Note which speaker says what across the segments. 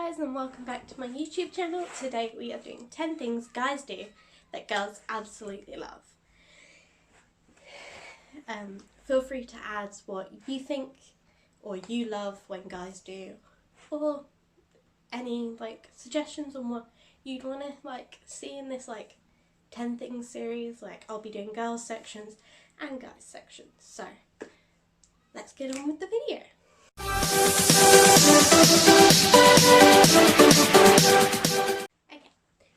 Speaker 1: guys, and welcome back to my YouTube channel. Today we are doing 10 things guys do that girls absolutely love. Feel free to add what you think or you love when guys do, or any suggestions on what you'd want to see in this 10 things series. I'll be doing girls sections and guys sections. So let's get on with the video. Okay,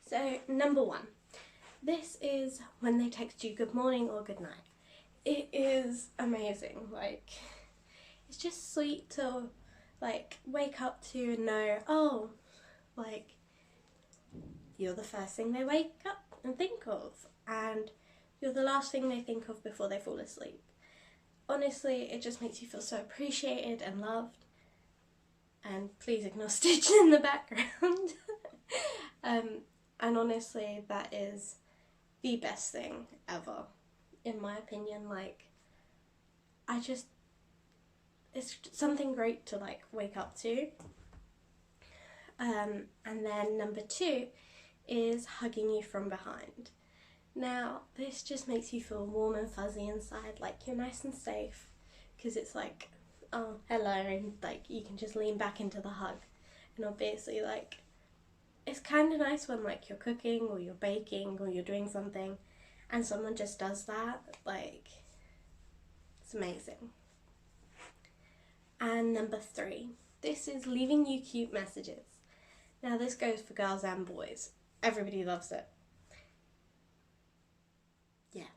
Speaker 1: so number 1. This is when they text you good morning or good night. It is amazing. It's just sweet to wake up to and know, oh, you're the first thing they wake up and think of, and you're the last thing they think of before they fall asleep. Honestly, it just makes you feel so appreciated and loved. And please ignore Stitch in the background. And honestly, that is the best thing ever, in my opinion. It's something great to wake up to. And then number 2 is hugging you from behind. Now, this just makes you feel warm and fuzzy inside, you're nice and safe, because it's oh, hello, and you can just lean back into the hug. And obviously it's kind of nice when you're cooking or you're baking or you're doing something and someone just does that. It's amazing. And number 3, this is leaving you cute messages. Now this goes for girls and boys. Everybody loves it. Yeah,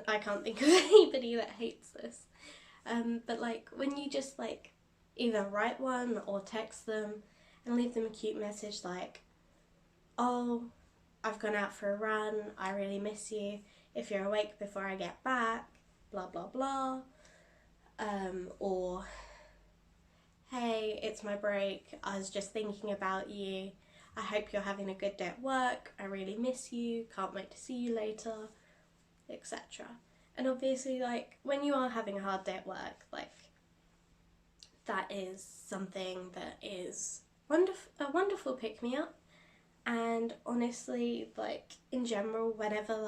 Speaker 1: I can't think of anybody that hates this. But when you just either write one or text them and leave them a cute message oh, I've gone out for a run, I really miss you, if you're awake before I get back, blah blah blah. Or, hey, it's my break, I was just thinking about you, I hope you're having a good day at work, I really miss you, can't wait to see you later, etc. And obviously when you are having a hard day at work, that is something that is a wonderful pick-me-up. And honestly, in general, whenever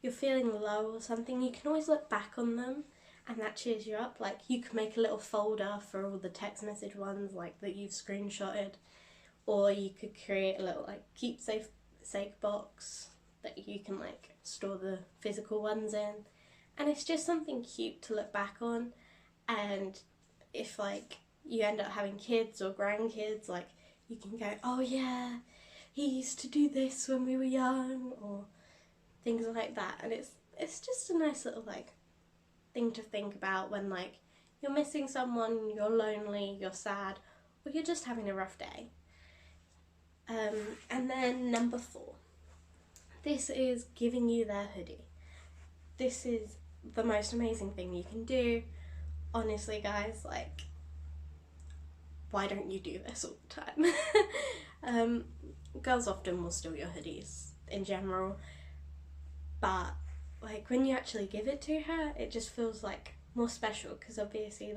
Speaker 1: you're feeling low or something, you can always look back on them and that cheers you up. You can make a little folder for all the text message ones that you've screenshotted, or you could create a little keepsake box that you can store the physical ones in. And it's just something cute to look back on. And if you end up having kids or grandkids, you can go, oh yeah, he used to do this when we were young, or things like that. And it's just a nice little thing to think about when you're missing someone, you're lonely, you're sad, or you're just having a rough day. And then number 4, this is giving you their hoodie. This is the most amazing thing you can do. Honestly guys, why don't you do this all the time? Girls often will steal your hoodies in general, but when you actually give it to her, it just feels more special, because obviously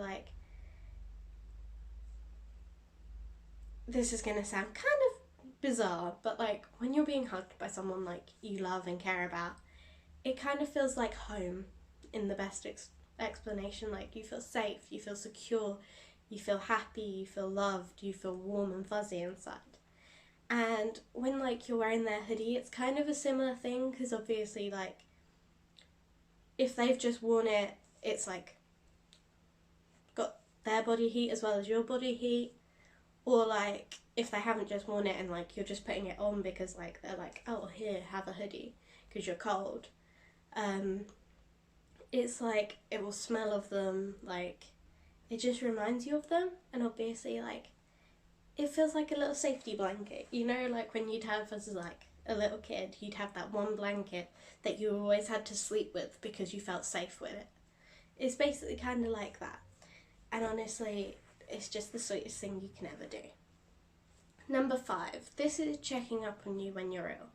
Speaker 1: this is gonna sound kind of bizarre, but when you're being hugged by someone you love and care about, it kind of feels like home in the best explanation. You feel safe, you feel secure, you feel happy, you feel loved, you feel warm and fuzzy inside. And when you're wearing their hoodie, it's kind of a similar thing, because obviously if they've just worn it, it's got their body heat as well as your body heat. Or if they haven't just worn it and you're just putting it on because they're oh, here, have a hoodie because you're cold. It's it will smell of them, it just reminds you of them. And obviously it feels like a little safety blanket, when you'd have as a little kid, you'd have that one blanket that you always had to sleep with because you felt safe with it. It's basically kind of like that. And honestly, it's just the sweetest thing you can ever do. Number 5, this is checking up on you when you're ill.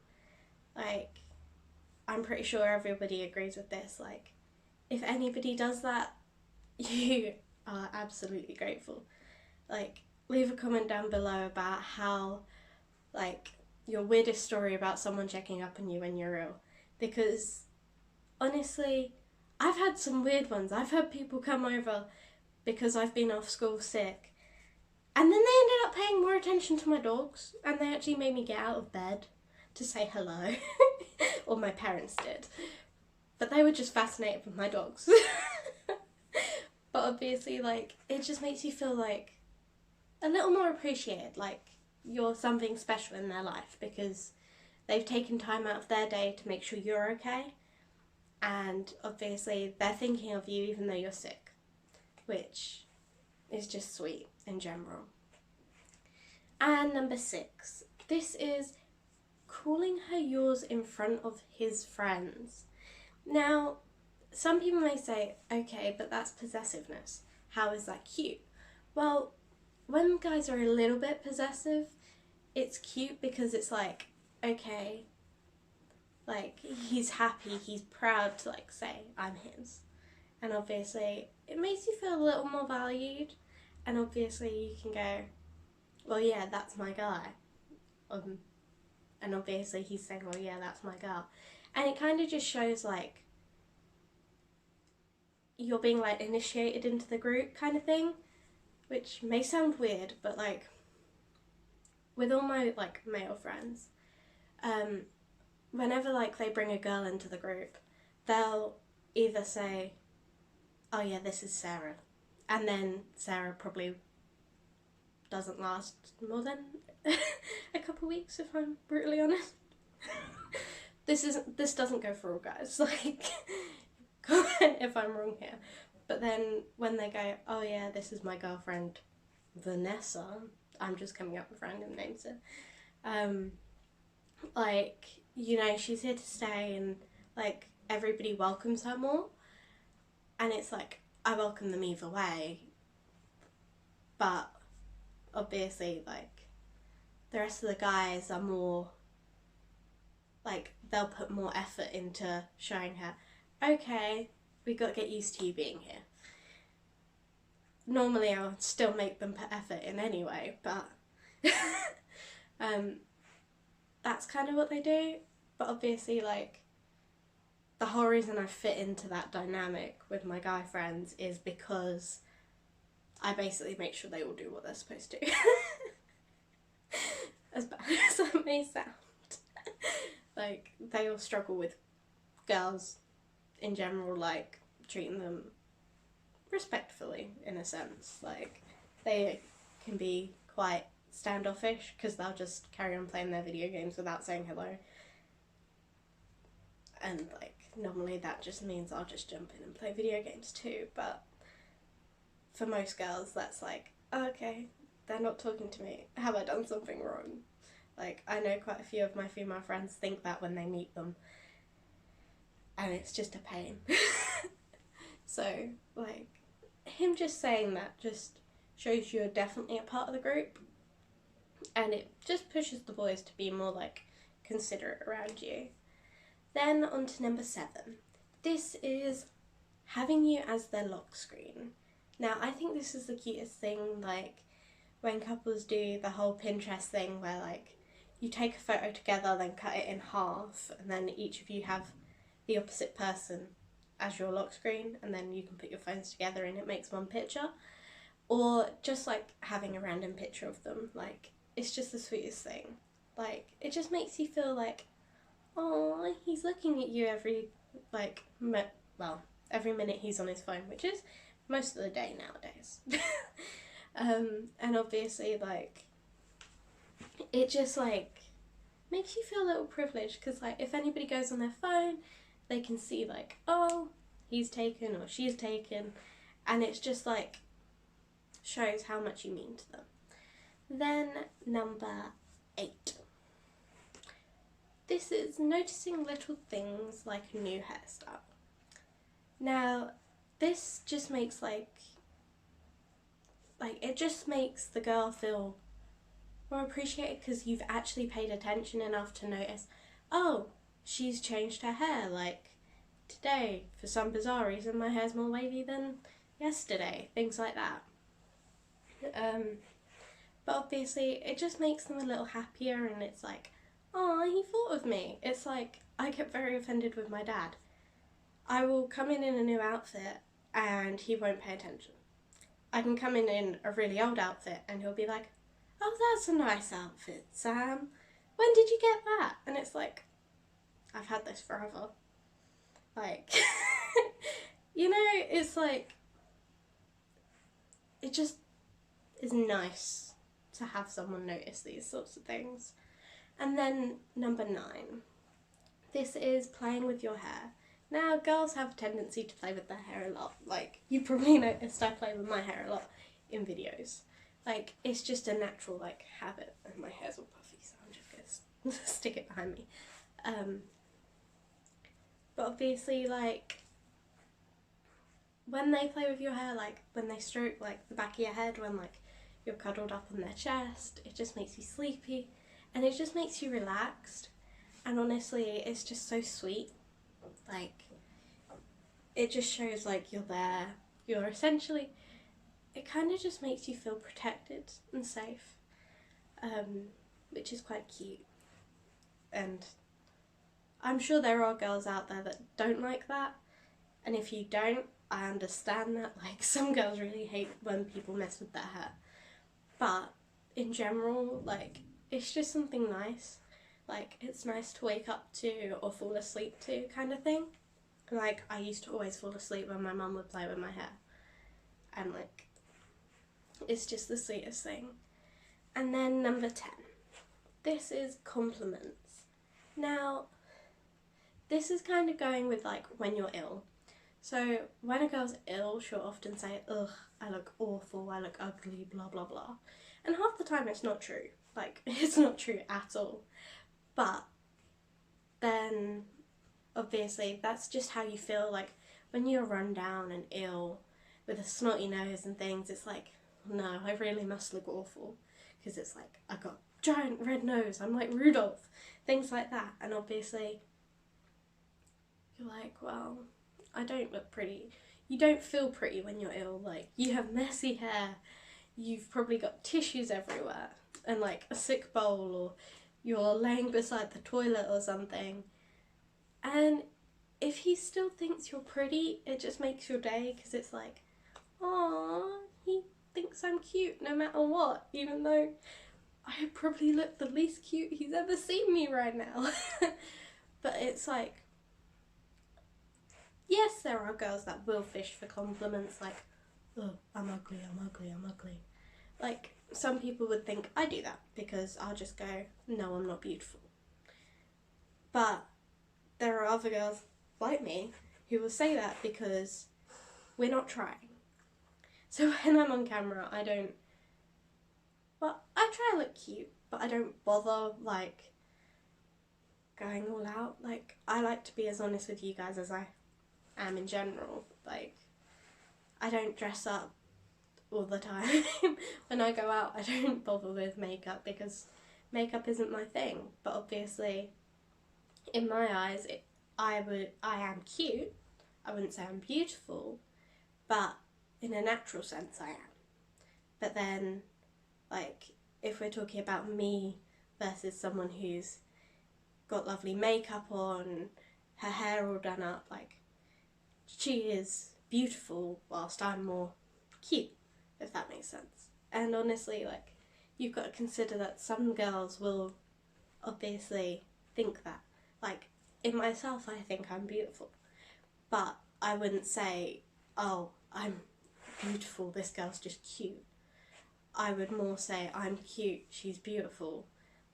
Speaker 1: I'm pretty sure everybody agrees with this. If anybody does that, you are absolutely grateful. leave a comment down below about how, like, your weirdest story about someone checking up on you when you're ill. Because, honestly, I've had some weird ones. I've had people come over because I've been off school sick, and then they ended up paying more attention to my dogs, and they actually made me get out of bed to say hello. Or my parents did. But they were just fascinated with my dogs. But obviously, like, it just makes you feel like a little more appreciated, like you're something special in their life, because they've taken time out of their day to make sure you're okay, and obviously they're thinking of you even though you're sick, which is just sweet in general. And number 6, this is calling her yours in front of his friends. Now, some people may say, okay, but that's possessiveness. How is that cute? Well, when guys are a little bit possessive, it's cute because it's like, okay, like, he's happy, he's proud to, like, say, I'm his. And obviously, it makes you feel a little more valued, and obviously you can go, well, yeah, that's my guy. And obviously he's saying, well, yeah, that's my girl. And it kind of just shows, like, you're being, like, initiated into the group kind of thing, which may sound weird, but, like, with all my, like, male friends, whenever, like, they bring a girl into the group, they'll either say, oh yeah, this is Sarah, and then Sarah probably doesn't last more than a couple weeks, if I'm brutally honest. This doesn't go for all guys, like, comment if I'm wrong here. But then when they go, oh yeah, this is my girlfriend Vanessa, I'm just coming up with random names here, like, you know, she's here to stay, and, like, everybody welcomes her more, and it's like, I welcome them either way, but obviously, like, the rest of the guys are more, like, they'll put more effort into showing her, okay, we got to get used to you being here. Normally I would still make them put effort in anyway, but that's kind of what they do. But obviously, like, the whole reason I fit into that dynamic with my guy friends is because I basically make sure they all do what they're supposed to. As bad as that may sound. Like, they all struggle with girls in general, like, treating them respectfully, in a sense. Like, they can be quite standoffish because they'll just carry on playing their video games without saying hello. And, like, normally that just means I'll just jump in and play video games too, but for most girls that's like, oh, okay, they're not talking to me. Have I done something wrong? Like, I know quite a few of my female friends think that when they meet them, and it's just a pain. So, like, him just saying that just shows you're definitely a part of the group, and it just pushes the boys to be more, like, considerate around you. Then on to number 7. This is having you as their lock screen. Now, I think this is the cutest thing, like, when couples do the whole Pinterest thing where, like, you take a photo together, then cut it in half, and then each of you have the opposite person as your lock screen, and then you can put your phones together and it makes one picture. Or just, like, having a random picture of them. Like, it's just the sweetest thing. Like, it just makes you feel like, oh, he's looking at you every, like, every minute he's on his phone, which is most of the day nowadays. And obviously, like, it just, like, makes you feel a little privileged, because, like, if anybody goes on their phone, they can see, like, oh, he's taken or she's taken, and it's just, like, shows how much you mean to them. Then number 8. This is noticing little things like a new hairstyle. Now, this just makes, like, it just makes the girl feel more appreciated, because you've actually paid attention enough to notice, oh, she's changed her hair, like, today, for some bizarre reason, my hair's more wavy than yesterday, things like that. But obviously it just makes them a little happier, and it's like, oh, he thought of me. It's like, I get very offended with my dad. I will come in a new outfit and he won't pay attention. I can come in a really old outfit and he'll be like, oh, that's a nice outfit, Sam. When did you get that? And it's like, I've had this forever. Like, you know, it's like, it just is nice to have someone notice these sorts of things. And then number 9, this is playing with your hair. Now, girls have a tendency to play with their hair a lot. Like, you probably noticed I play with my hair a lot in videos. Like, it's just a natural, like, habit. And my hair's all puffy, so I'm just going to stick it behind me. But obviously, like, when they play with your hair, like, when they stroke, like, the back of your head, when, like, you're cuddled up on their chest, it just makes you sleepy. And it just makes you relaxed. And honestly, it's just so sweet. Like, it just shows, like, you're there. You're essentially, it kind of just makes you feel protected and safe, which is quite cute. And I'm sure there are girls out there that don't like that. And if you don't, I understand that. Like, some girls really hate when people mess with their hair. But in general, like, it's just something nice. Like, it's nice to wake up to or fall asleep to kind of thing. Like, I used to always fall asleep when my mum would play with my hair. And, like, it's just the sweetest thing. And then number 10. This is compliments. Now, this is kind of going with, like, when you're ill. So, when a girl's ill, she'll often say, ugh, I look awful, I look ugly, blah, blah, blah. And half the time it's not true. Like, it's not true at all. But then, obviously, that's just how you feel. Like, when you're run down and ill with a snotty nose and things, it's like, no, I really must look awful. Because it's like, I got a giant red nose, I'm like Rudolph. Things like that. And obviously, you're like, well, I don't look pretty. You don't feel pretty when you're ill. Like, you have messy hair, you've probably got tissues everywhere, and like a sick bowl, or you're laying beside the toilet or something. And if he still thinks you're pretty, it just makes your day, because it's like, aww, he thinks I'm cute no matter what, even though I probably look the least cute he's ever seen me right now. But it's like, yes, there are girls that will fish for compliments, like, oh, I'm ugly, I'm ugly, I'm ugly. Like, some people would think I do that because I'll just go, no, I'm not beautiful. But there are other girls like me who will say that because we're not trying. So when I'm on camera, I try to look cute, but I don't bother, like, going all out. Like, I like to be as honest with you guys as I am in general. Like, I don't dress up all the time. When I go out, I don't bother with makeup because makeup isn't my thing. But obviously, in my eyes, I am cute. I wouldn't say I'm beautiful, but in a natural sense I am. But then, like, if we're talking about me versus someone who's got lovely makeup on, her hair all done up, like, she is beautiful whilst I'm more cute, if that makes sense. And honestly, like, you've got to consider that some girls will obviously think that. Like, in myself, I think I'm beautiful, but I wouldn't say, oh, I'm beautiful, this girl's just cute. I would more say, I'm cute, she's beautiful.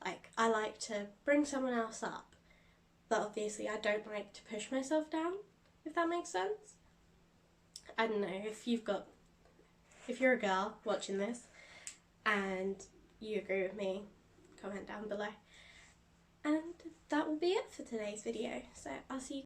Speaker 1: Like, I like to bring someone else up, but obviously I don't like to push myself down, if that makes sense. I don't know, if you're a girl watching this and you agree with me, comment down below. And that will be it for today's video. So I'll see you